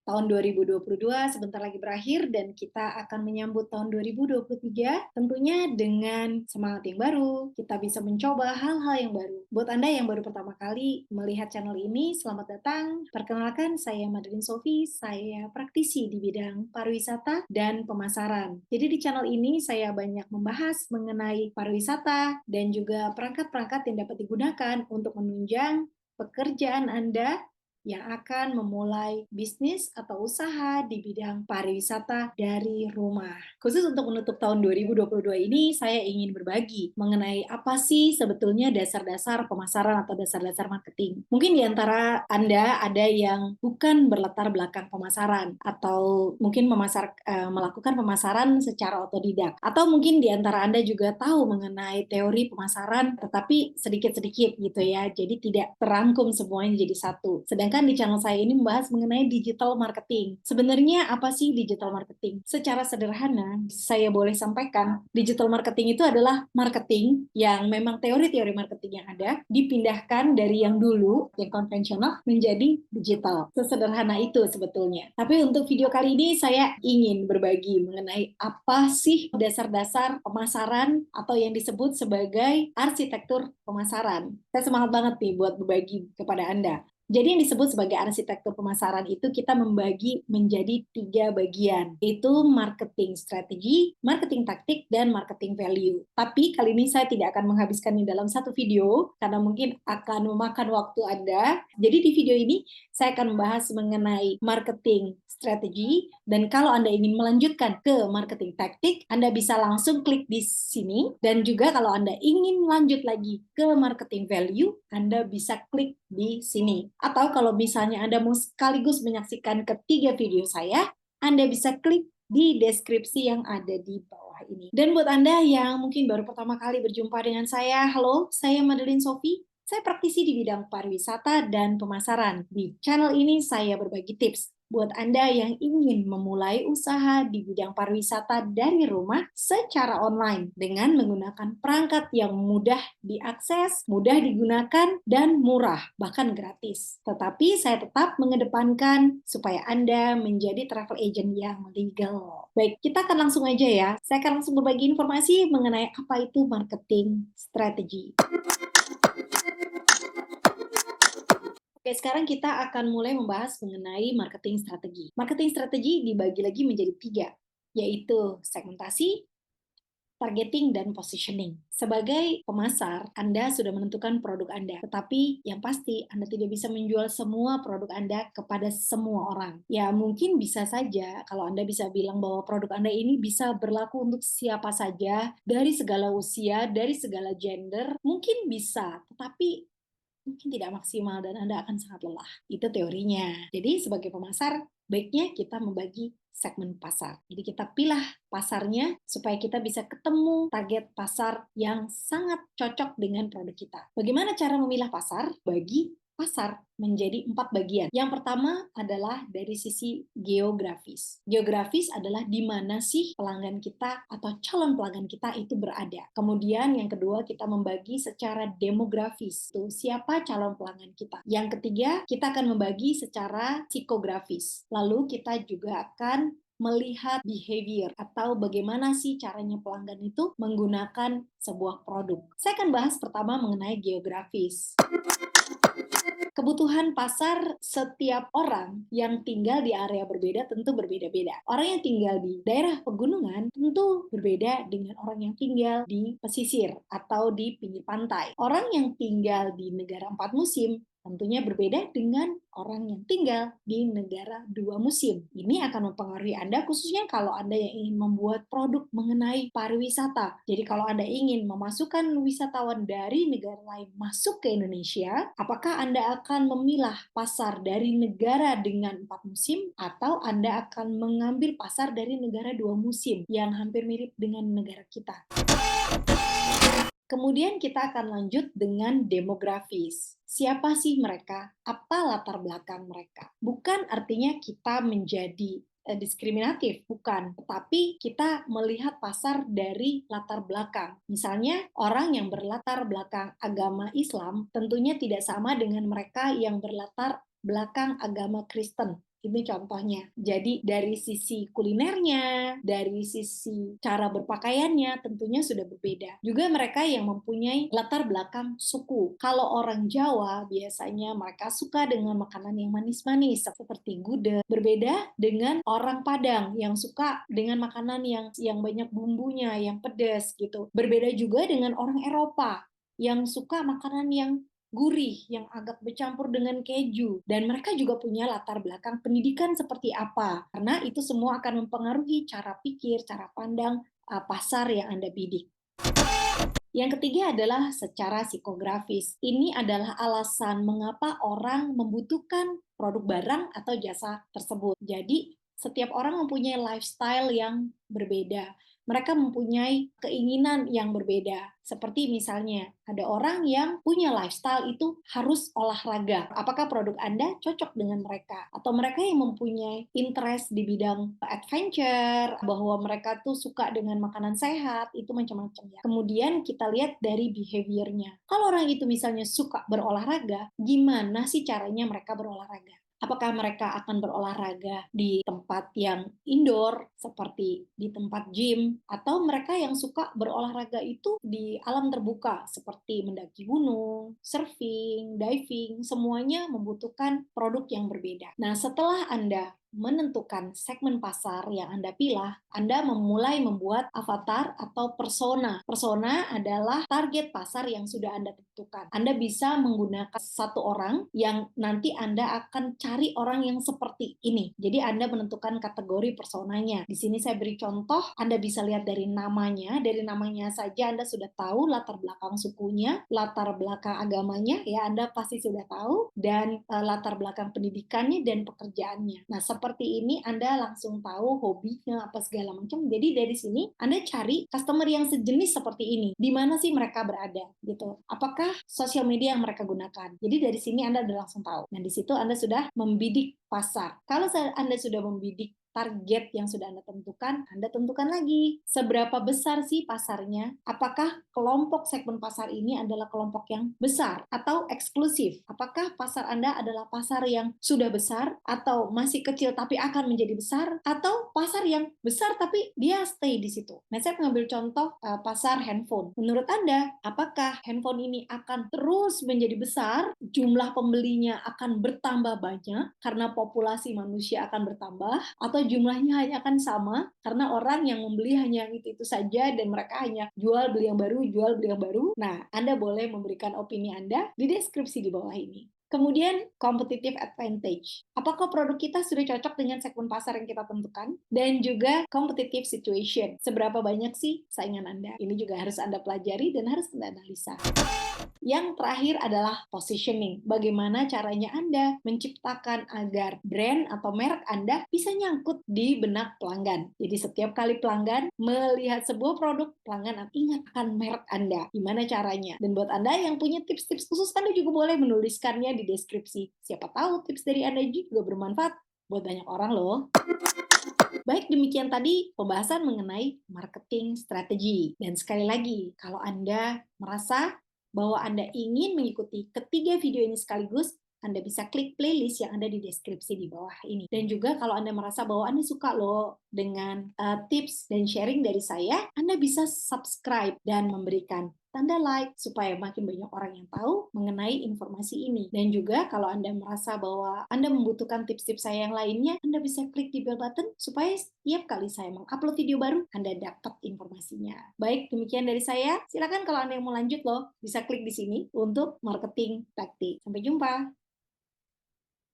Tahun 2022 sebentar lagi berakhir dan kita akan menyambut tahun 2023 tentunya dengan semangat yang baru, kita bisa mencoba hal-hal yang baru. Buat Anda yang baru pertama kali melihat channel ini, selamat datang. Perkenalkan, saya Madeline Sofi, saya praktisi di bidang pariwisata dan pemasaran. Jadi di channel ini saya banyak membahas mengenai pariwisata dan juga perangkat-perangkat yang dapat digunakan untuk menunjang pekerjaan Anda yang akan memulai bisnis atau usaha di bidang pariwisata dari rumah. Khusus untuk menutup tahun 2022 ini, saya ingin berbagi mengenai apa sih sebetulnya dasar-dasar pemasaran atau dasar-dasar marketing. Mungkin di antara Anda ada yang bukan berlatar belakang pemasaran, atau mungkin melakukan pemasaran secara otodidak. Atau mungkin di antara Anda juga tahu mengenai teori pemasaran, tetapi sedikit-sedikit gitu ya, jadi tidak terangkum semuanya jadi satu. Sedangkan di channel saya ini membahas mengenai digital marketing. Sebenarnya apa sih digital marketing? Secara sederhana, saya boleh sampaikan, digital marketing itu adalah marketing yang memang teori-teori marketing yang ada dipindahkan dari yang dulu, yang konvensional, menjadi digital. Sesederhana itu sebetulnya. Tapi untuk video kali ini saya ingin berbagi mengenai apa sih dasar-dasar pemasaran atau yang disebut sebagai arsitektur pemasaran. Saya semangat banget nih buat berbagi kepada Anda. Jadi yang disebut sebagai arsitektur pemasaran itu kita membagi menjadi 3 bagian, yaitu marketing strategi, marketing taktik, dan marketing value. Tapi kali ini saya tidak akan menghabiskan ini dalam satu video, karena mungkin akan memakan waktu Anda. Jadi di video ini saya akan membahas mengenai marketing strategi, dan kalau Anda ingin melanjutkan ke marketing taktik, Anda bisa langsung klik di sini, dan juga kalau Anda ingin lanjut lagi ke marketing value, Anda bisa klik di sini. Atau kalau misalnya Anda mau sekaligus menyaksikan ketiga video saya, Anda bisa klik di deskripsi yang ada di bawah ini. Dan buat Anda yang mungkin baru pertama kali berjumpa dengan saya, halo, saya Madeline Sofi. Saya praktisi di bidang pariwisata dan pemasaran. Di channel ini saya berbagi tips buat Anda yang ingin memulai usaha di bidang pariwisata dari rumah secara online dengan menggunakan perangkat yang mudah diakses, mudah digunakan, dan murah, bahkan gratis. Tetapi saya tetap mengedepankan supaya Anda menjadi travel agent yang legal. Baik, kita akan langsung aja ya. Saya akan langsung berbagi informasi mengenai apa itu marketing strategi. Oke, sekarang kita akan mulai membahas mengenai marketing strategi. Marketing strategi dibagi lagi menjadi 3, yaitu segmentasi, targeting, dan positioning. Sebagai pemasar, Anda sudah menentukan produk Anda, tetapi yang pasti Anda tidak bisa menjual semua produk Anda kepada semua orang. Ya, mungkin bisa saja kalau Anda bisa bilang bahwa produk Anda ini bisa berlaku untuk siapa saja, dari segala usia, dari segala gender, mungkin bisa, tetapi mungkin tidak maksimal dan Anda akan sangat lelah. Itu teorinya. Jadi sebagai pemasar, baiknya kita membagi segmen pasar. Jadi kita pilih pasarnya supaya kita bisa ketemu target pasar yang sangat cocok dengan produk kita. Bagaimana cara memilah pasar? Bagi pasar menjadi 4 bagian. Yang pertama adalah dari sisi geografis. Geografis adalah di mana sih pelanggan kita atau calon pelanggan kita itu berada. Kemudian yang kedua kita membagi secara demografis. Tuh, siapa calon pelanggan kita. Yang ketiga kita akan membagi secara psikografis. Lalu kita juga akan melihat behavior atau bagaimana sih caranya pelanggan itu menggunakan sebuah produk. Saya akan bahas pertama mengenai geografis. Kebutuhan pasar setiap orang yang tinggal di area berbeda tentu berbeda-beda. Orang yang tinggal di daerah pegunungan tentu berbeda dengan orang yang tinggal di pesisir atau di pinggir pantai. Orang yang tinggal di negara 4 musim tentunya berbeda dengan orang yang tinggal di negara 2 musim. Ini akan mempengaruhi Anda, khususnya kalau Anda yang ingin membuat produk mengenai pariwisata. Jadi kalau Anda ingin memasukkan wisatawan dari negara lain masuk ke Indonesia, apakah Anda akan memilah pasar dari negara dengan 4 musim, atau Anda akan mengambil pasar dari negara 2 musim yang hampir mirip dengan negara kita? Kemudian kita akan lanjut dengan demografis. Siapa sih mereka? Apa latar belakang mereka? Bukan artinya kita menjadi diskriminatif, bukan. Tetapi kita melihat pasar dari latar belakang. Misalnya, orang yang berlatar belakang agama Islam tentunya tidak sama dengan mereka yang berlatar belakang agama Kristen. Itu contohnya. Jadi dari sisi kulinernya, dari sisi cara berpakaiannya tentunya sudah berbeda. Juga mereka yang mempunyai latar belakang suku. Kalau orang Jawa biasanya mereka suka dengan makanan yang manis-manis seperti gudeg. Berbeda dengan orang Padang yang suka dengan makanan yang banyak bumbunya, yang pedas gitu. Berbeda juga dengan orang Eropa yang suka makanan yang gurih, yang agak bercampur dengan keju. Dan mereka juga punya latar belakang pendidikan seperti apa. Karena itu semua akan mempengaruhi cara pikir, cara pandang pasar yang Anda bidik. Yang ketiga adalah secara psikografis. Ini adalah alasan mengapa orang membutuhkan produk barang atau jasa tersebut. Jadi, setiap orang mempunyai lifestyle yang berbeda. Mereka mempunyai keinginan yang berbeda. Seperti misalnya, ada orang yang punya lifestyle itu harus olahraga. Apakah produk Anda cocok dengan mereka? Atau mereka yang mempunyai interest di bidang adventure, bahwa mereka tuh suka dengan makanan sehat, itu macam-macam ya. Kemudian kita lihat dari behavior-nya. Kalau orang itu misalnya suka berolahraga, gimana sih caranya mereka berolahraga? Apakah mereka akan berolahraga di tempat yang indoor, seperti di tempat gym, atau mereka yang suka berolahraga itu di alam terbuka, seperti mendaki gunung, surfing, diving, semuanya membutuhkan produk yang berbeda. Nah, setelah Anda menentukan segmen pasar yang Anda pilih, Anda memulai membuat avatar atau persona. Persona adalah target pasar yang sudah Anda tentukan. Anda bisa menggunakan satu orang yang nanti Anda akan cari orang yang seperti ini. Jadi Anda menentukan kategori personanya. Di sini saya beri contoh, Anda bisa lihat dari namanya. Dari namanya saja Anda sudah tahu latar belakang sukunya, latar belakang agamanya, ya Anda pasti sudah tahu, dan latar belakang pendidikannya dan pekerjaannya. Nah, seperti ini Anda langsung tahu hobinya apa segala macam. Jadi dari sini Anda cari customer yang sejenis seperti ini. Di mana sih mereka berada gitu. Apakah sosial media yang mereka gunakan? Jadi dari sini Anda udah langsung tahu. Nah, di situ Anda sudah membidik pasar. Kalau Anda sudah membidik target yang sudah Anda tentukan lagi. Seberapa besar sih pasarnya? Apakah kelompok segmen pasar ini adalah kelompok yang besar atau eksklusif? Apakah pasar Anda adalah pasar yang sudah besar atau masih kecil tapi akan menjadi besar? Atau pasar yang besar tapi dia stay di situ? Nah, saya mengambil contoh pasar handphone. Menurut Anda, apakah handphone ini akan terus menjadi besar? Jumlah pembelinya akan bertambah banyak karena populasi manusia akan bertambah, atau jumlahnya hanya akan sama karena orang yang membeli hanya itu saja dan mereka hanya jual beli yang baru, jual beli yang baru. Nah, Anda boleh memberikan opini Anda di deskripsi di bawah ini. Kemudian, competitive advantage. Apakah produk kita sudah cocok dengan segmen pasar yang kita tentukan? Dan juga competitive situation. Seberapa banyak sih saingan Anda? Ini juga harus Anda pelajari dan harus Anda analisa. Yang terakhir adalah positioning. Bagaimana caranya Anda menciptakan agar brand atau merek Anda bisa nyangkut di benak pelanggan. Jadi setiap kali pelanggan melihat sebuah produk, pelanggan ingat akan merek Anda. Gimana caranya? Dan buat Anda yang punya tips-tips khusus, Anda juga boleh menuliskannya di deskripsi. Siapa tahu tips dari Anda juga bermanfaat buat banyak orang loh. Baik, demikian tadi pembahasan mengenai marketing strategi. Dan sekali lagi, kalau Anda merasa bahwa Anda ingin mengikuti ketiga video ini sekaligus, Anda bisa klik playlist yang ada di deskripsi di bawah ini. Dan juga kalau Anda merasa bahwa Anda suka loh dengan tips dan sharing dari saya, Anda bisa subscribe dan memberikan tanda like supaya makin banyak orang yang tahu mengenai informasi ini. Dan juga kalau Anda merasa bahwa Anda membutuhkan tips-tips saya yang lainnya, Anda bisa klik di bell button supaya setiap kali saya mengupload video baru, Anda dapat informasinya. Baik, demikian dari saya. Silakan kalau Anda yang mau lanjut loh, bisa klik di sini untuk marketing taktik. Sampai jumpa.